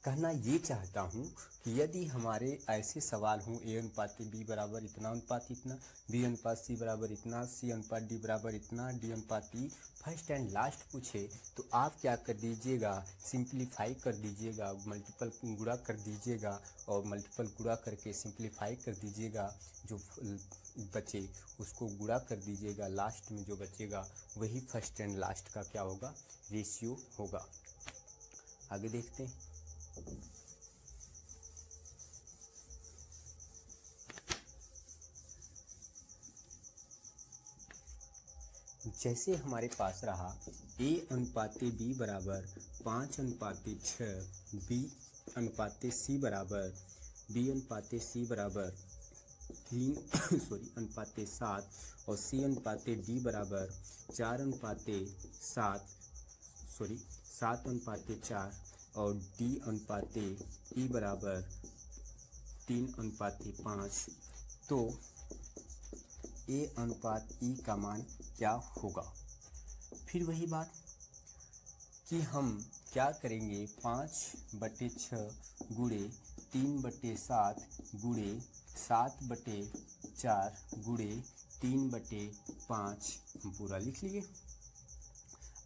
कहना ये चाहता हूँ कि यदि हमारे ऐसे सवाल हों A/B बराबर इतना अनुपात इतना, B/C बराबर इतना, C/D बराबर इतना, D/E फर्स्ट एंड लास्ट पूछे तो आप क्या कर दीजिएगा? सिंप्लीफाई कर दीजिएगा, मल्टीपल गुणा कर दीजिएगा, और मल्टीपल गुणा करके सिंप्लीफाई कर दीजिएगा। जो बचे उसको गुणा कर दीजिएगा, लास्ट में जो बचेगा वही फर्स्ट एंड लास्ट का क्या होगा? रेशियो होगा। आगे देखते हैं। जैसे हमारे पास रहा A/B बराबर 5/6, B/C बराबर 3/7 और C/D बराबर 7/4 और D/E बराबर 3/5, तो A/E का मान क्या होगा? फिर वही बात कि हम क्या करेंगे, 5/6 गुणे 3/7 गुणे 7/4 गुणे 3/5 हम पूरा लिख लिए।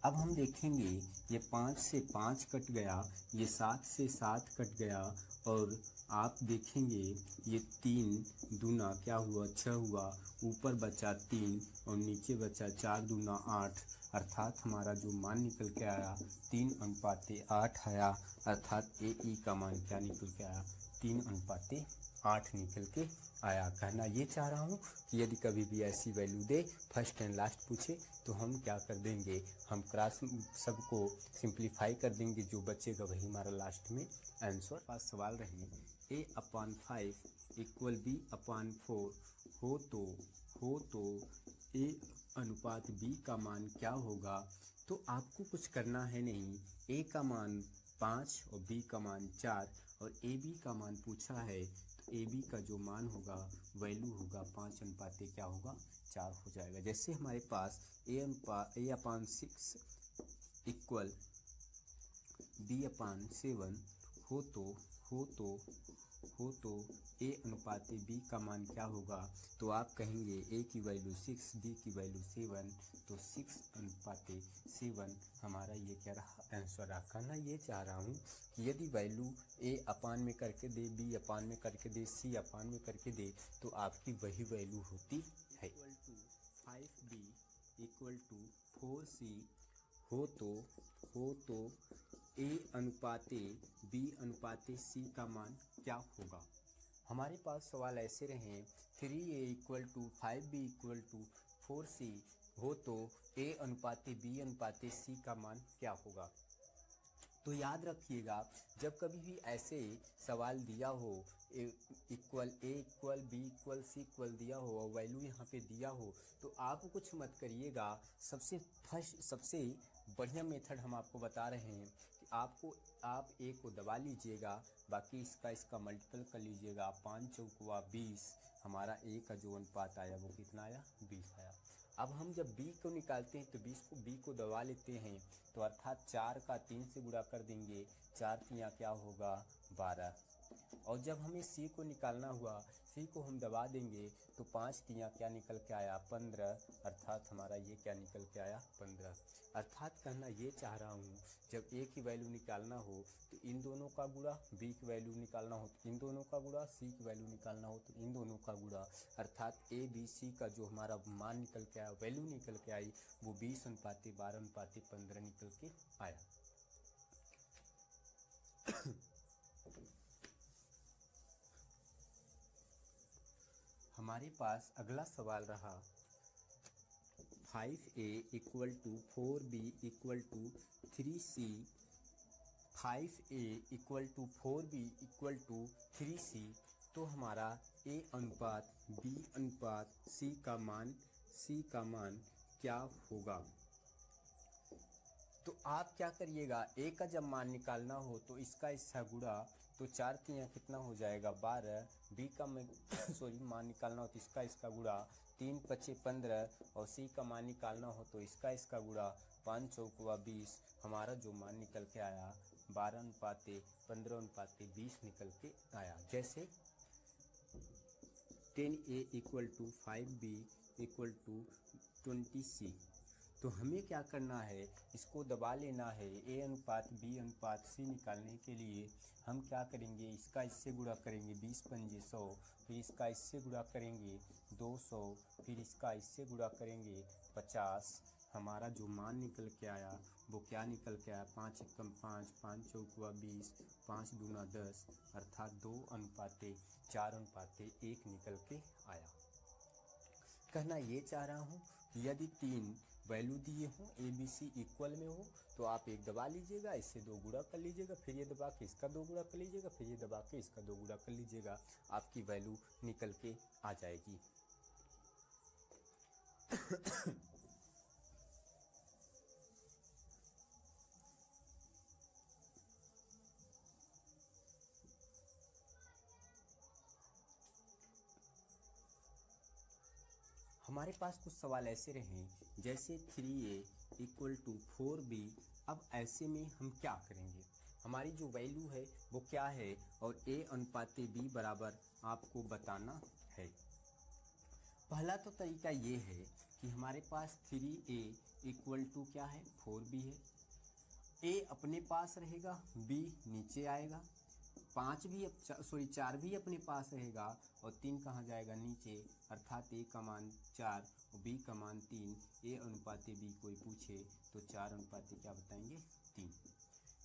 अब हम देखेंगे ये 5 से 5 कट गया, ये 7 से 7 कट गया, और आप देखेंगे ये 3 दूना क्या हुआ? 6 हुआ, ऊपर बचा 3 और नीचे बचा 4 दूना 8, अर्थात हमारा जो मान निकल के आया 3/8 आया। अर्थात AE का मान क्या निकल के आया? 3/8 निकल के आया। कहना ये चाह रहा हूँ कि यदि कभी भी ऐसी value they, first and last पूछे, तो हम क्या कर देंगे? हम क्रॉस सबको सिंप्लीफाई कर देंगे, जो बचेगा वही हमारा लास्ट में आंसर। पास सवाल रहे A/5 = B/4 हो तो A/B का मान क्या होगा? तो आपको कुछ करना है नहीं। A का मान 5 और B का मान 4 और AB का मान पूछा है, तो AB का जो मान होगा, वैल्यू होगा 5/4 क्या होगा? 4 हो जाएगा। जैसे हमारे पास A/6 = B/7 हो तो ए अनुपात बी का मान क्या होगा, तो आप कहेंगे ए की वैल्यू 6, बी की वैल्यू 7, तो 6:7 हमारा ये क्या रहा, आंसर रहा। कहना ये चाह रहा हूँ कि यदि वैल्यू ए अपान में करके दे, बी अपान में करके दे, सी अपान में करके दे, तो आपकी वही वैल्यू होती है। Equal to 5b equal to 4c हो तो ए अनुपाते बी अनुपाते सी का मान क्या होगा। हमारे पास सवाल ऐसे रहे 3a equal to 5b equal to 4c हो तो ए अनुपाते बी अनुपाते सी का मान क्या होगा। तो याद रखिएगा, जब कभी भी ऐसे सवाल दिया हो equal A equal B equal C equal दिया हो और वैल्यू यहाँ पे दिया हो, तो आप कुछ मत करिएगा। सबसे बढ़िया मेथड हम आपको बता रहे हैं कि आप ए को दबा लीजिएगा, बाकी इसका मल्टीपल कर लीजिएगा। 5 चौकुआ 20, हमारा ए का जो अनुपात आया वो कितना आया, 20 आया। अब हम जब b को निकालते हैं तो b को दबा लेते हैं, तो अर्थात 4 का 3 से गुणा कर देंगे, 4 तियाँ क्या होगा 12। और जब हमें c को निकालना हुआ, c को हम दबा देंगे तो 5 तियाँ क्या निकल के आया 15, अर्थात हमारा ये क्या निकल के आया 15। अर्थात कहना ये चाह रहा हूँ, जब a की वैल्यू निकालना हो तो इन दोनों का गुणा, b की वैल्यू निकालना हो तो इन दोनों का गुणा, c की वैल्यू निकालना हो तो इन दोनों का गुणा, अर्थात a b c का जो हमारा मान निकल के आया, वैल्यू निकल के आई, वो 20:12:15 निकल के आया। हमारे पास अगला सवाल रहा 5a equal to 4b equal to 3c 5a equal to 4b equal to 3c, तो हमारा a अनुपात b अनुपात c का मान क्या होगा। तो आप क्या करिएगा, a का जब मान निकालना हो तो इसका गुणा, तो 4 तियाँ कितना हो जाएगा 12, b का मान निकालना हो तो इसका गुणा, 3 पचे 15, और c का मान निकालना हो तो इसका गुणा, 5 चौकुआ 20, हमारा जो मान निकल के आया 12:15:20 निकल के आया। जैसे 10a equal to 5b equal to 20c, तो हमें क्या करना है, इसको दबा लेना है। a अनुपात b अनुपात c निकालने के लिए हम क्या करेंगे, इसका इससे गुणा करेंगे 20 पंजे 100, फिर इसका इससे गुणा करेंगे 200, फिर इसका इससे गुणा करेंगे 50। हमारा जो मान निकल के आया वो क्या निकल के आया, 5 एकम 5, 5 चौकुआ 20, 5 दूना 10, अर्थात 2:4:1 निकल के आया। कहना ये चाह रहा हूँ कि यदि 3 वैल्यू दिए हों ए बी सी इक्वल में हो, तो आप एक दबा लीजिएगा, इससे 2 गुणा कर लीजिएगा, फिर ये दबा के इसका 2 गुणा कर लीजिएगा, फिर ये दबा के इसका 2 गुणा कर लीजिएगा, आपकी वैल्यू निकल के आ जाएगी। हमारे पास कुछ सवाल ऐसे रहे जैसे 3a इक्वल टू 4b। अब ऐसे में हम क्या करेंगे, हमारी जो वैल्यू है वो क्या है और a अनुपात b बराबर आपको बताना है। पहला तो तरीका ये है कि हमारे पास 3a इक्वल टू क्या है 4b है, a अपने पास रहेगा, b नीचे आएगा, 4 भी अपने पास रहेगा और 3 कहाँ जाएगा नीचे, अर्थात a का मान 4 और b का मान 3। a अनुपात b कोई पूछे तो 4 अनुपात क्या बताएंगे 3।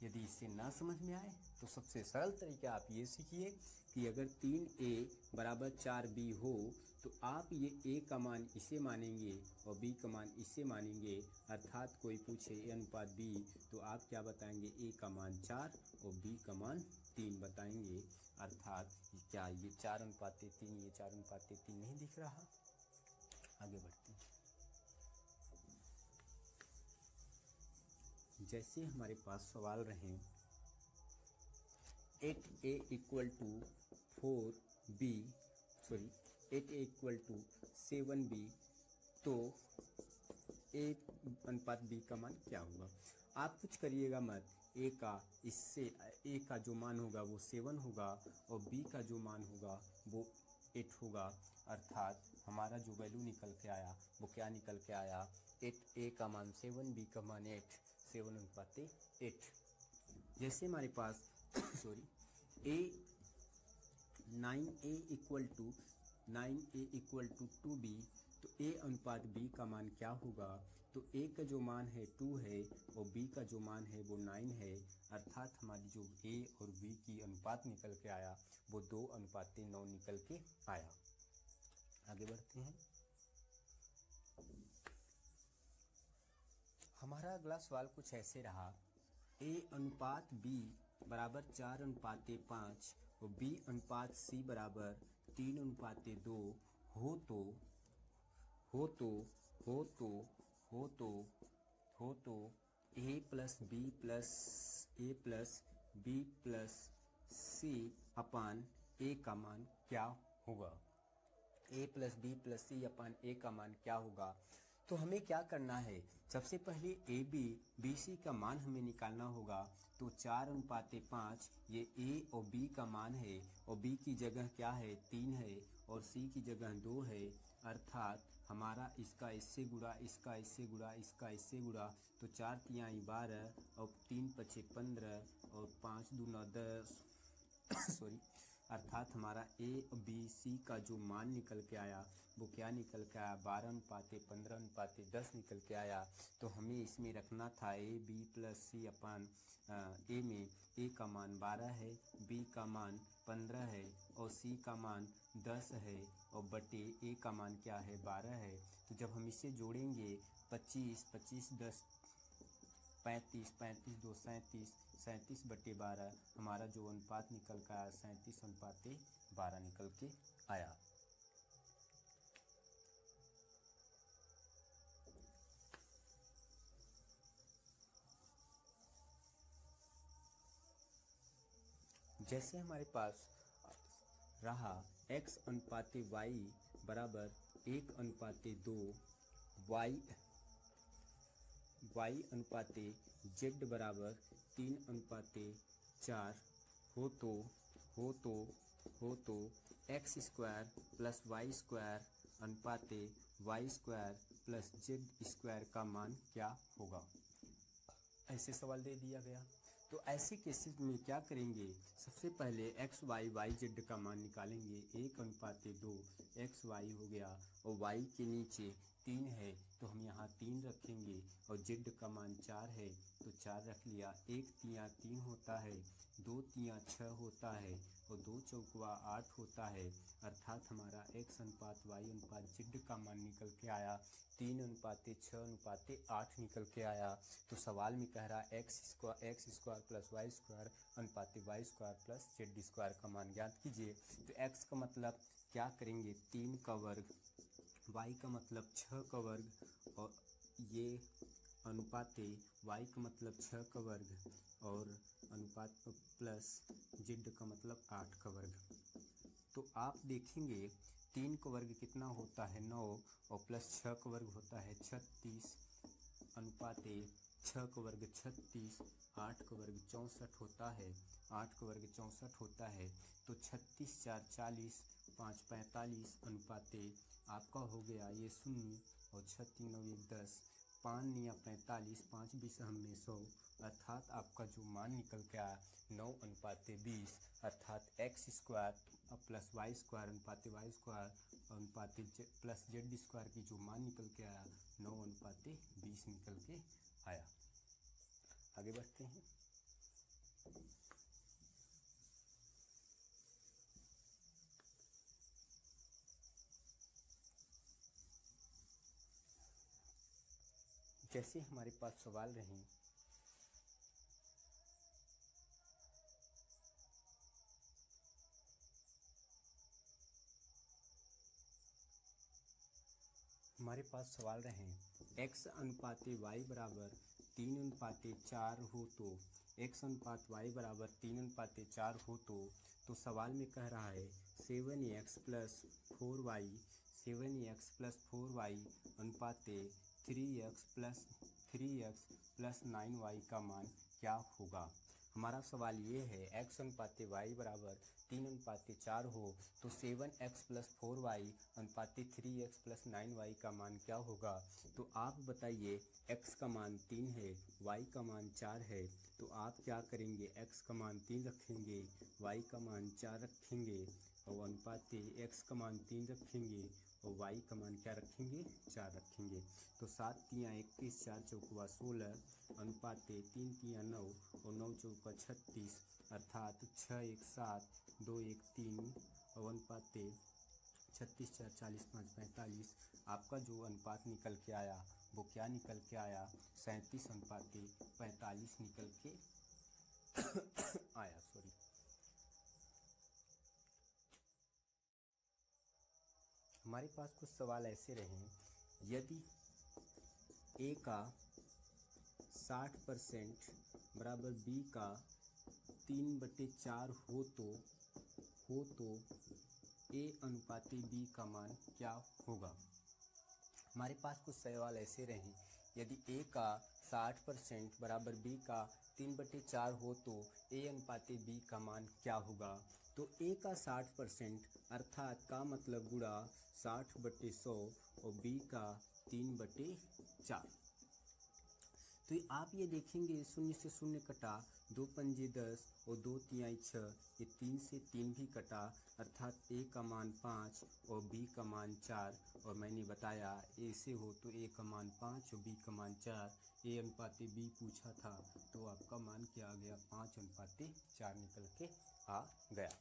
यदि इससे ना समझ में आए तो सबसे सरल तरीका आप ये सीखिए कि अगर 3a बराबर 4b हो तो आप ये a का मान इसे मानेंगे और b का मान इसे मानेंगे, अर्थात कोई पूछे a अनुपात b तो आप क्या बताएंगे, a का मान 4 और b का मान 3 बताएंगे, अर्थात क्या ये 4:3, ये 4:3 नहीं दिख रहा। आगे बढ़ते हैं। जैसे हमारे पास सवाल रहे 8a equal to 8a equal to 7b, तो a अनुपात b का मान क्या होगा। आप कुछ करिएगा मत, ए का जो मान होगा वो 7 होगा और बी का जो मान होगा वो 8 होगा। अर्थात हमारा जो वैल्यू निकल के आया वो क्या निकल के आया, 8, ए का मान 7, बी का मान 8, 7:8। जैसे हमारे पास sorry a 9a equal to 2b, तो a अनुपात b का मान क्या होगा, तो a का जो मान है 2 है और b का जो मान है वो 9 है। अर्थात हमारी जो a और b की अनुपात निकल के आया वो 2:9 निकल के आया। आगे बढ़ते हैं। हमारा अगला सवाल कुछ ऐसे रहा, a अनुपात b बराबर 4:5 और b अनुपात c बराबर 3:2 हो तो a plus b plus c upon a का मान क्या होगा, a प्लस बी प्लस सी अपान ए का मान क्या होगा। तो हमें क्या करना है, सबसे पहले ए बी सी का मान हमें निकालना होगा। तो 4:5 ये ए और बी का मान है और बी की जगह क्या है 3 है और सी की जगह 2 है। अर्थात हमारा इसका इससे गुणा, इसका इससे गुणा, इसका इससे गुणा, तो 4 तिहाई 12 और 3 पछे 15 और 5 दूना 10 सॉरी। अर्थात हमारा ए बी सी का जो मान निकल के आया वो क्या निकल के आया, 12:15:10 निकल के आया। तो हमें इसमें रखना था ए बी प्लस सी अपान ए में ए का मान 12 है, बी का मान 15 है और सी का मान 10 है और बटे ए का मान क्या है 12 है। तो जब हम इसे जोड़ेंगे 25, 25, 10, 35, 35, 2, 37, 37/12 हमारा जो अनुपात निकल कर आया 37:12 निकल के आया। जैसे हमारे पास रहा x अनुपाते y बराबर 1:2, y अनुपाते z बराबर 3:4 हो तो x square plus y square अनुपाते y square plus z square का मान क्या होगा। ऐसे सवाल दे दिया गया। तो ऐसे केसेस में क्या करेंगे, सबसे पहले एक्स वाई वाई जेड का मान निकालेंगे। 1:2 एक्स वाई हो गया और वाई के नीचे 3 है तो हम यहाँ 3 रखेंगे और जेड का मान 4 है तो 4 रख लिया। 1 तिया 3 होता है, 2 तिया 6 होता है और 2 चौकुआ 8 होता है। अर्थात हमारा एक्स अनुपात वाई अनुपात जेड का मान निकल के आया 3:6:8 निकल के आया। तो सवाल में कह रहा है x square plus y square अनुपाते y square plus z square का मान ज्ञात कीजिए। तो एक्स का मतलब क्या करेंगे 3 का वर्ग, वाई का मतलब 6 का वर्ग और ये अनुपाते वाई का मतलब 6 का वर्ग और अनुपात प्लस जेड का मतलब 8 का वर्ग। तो आप देखेंगे 3 का वर्ग कितना होता है 9 और प्लस 6 का वर्ग होता है 36 अनुपाते 6 का वर्ग 36, 8 का वर्ग 64 होता है, 8 का वर्ग 64 होता है। तो 36 4 40, 5 45 अनुपाते आपका हो गया ये 0 और 6 3 9 1 10, 5 9 45, 5 20 हमने 100। अर्थात आपका जो मान निकल के आया 9:20। अर्थात x square plus y square अनुपाते वाई स्क्वायर अनुपाते प्लस जेड स्क्वायर की जो मान निकल के आया 9:20 निकल के आया। आगे बढ़ते हैं। जैसे हमारे पास सवाल रहे x अनुपाते y बराबर 3:4 हो तो x अनुपात y बराबर 3:4 हो तो सवाल में कह रहा है 7x plus 4y अनुपाते 3x plus 3x plus 9y का मान क्या होगा। हमारा सवाल ये है x अनुपाते y बराबर 3:4 हो तो 7x plus 4y अनुपाते 3x plus 9y का मान क्या होगा। तो आप बताइए, x का मान 3 है, y का मान 4 है, तो आप क्या करेंगे, x का मान 3 रखेंगे, y का मान 4 रखेंगे और अनुपाते x का मान 3 रखेंगे और y का मान क्या रखेंगे, 4 रखेंगे। तो 7 तियाँ 21, 4 चौकुआ 16 अनुपाते 3 तियाँ 9 और 9 चौका 36 अर्थात 6 1 7 2 1 3 और अनुपाते 36 4 40 5 45। आपका जो अनुपात निकल के आया वो क्या निकल के आया, 37:45 निकल के आया। सॉरी। हमारे पास कुछ सवाल ऐसे रहे, यदि a का 60% बराबर b का 3/4 हो तो a अनुपाते b का मान क्या होगा। हमारे पास कुछ सवाल ऐसे रहे, यदि a का 60% बराबर b का 3/4 हो तो a अनुपाते b का मान क्या होगा। तो a का 60% अर्थात का मतलब गुणा 60/100 और b का 3/4। तो आप ये देखेंगे, 0 से 0 कटा, 2 पंजे 10 और 2 तिहाई 6, ये 3 से 3 भी कटा अर्थात a का मान 5 और b का मान 4। और मैंने बताया a से हो तो a का मान 5 और b का मान 4। a अनुपाते b पूछा था तो आपका मान क्या आ गया, 5:4 निकल के आ गया।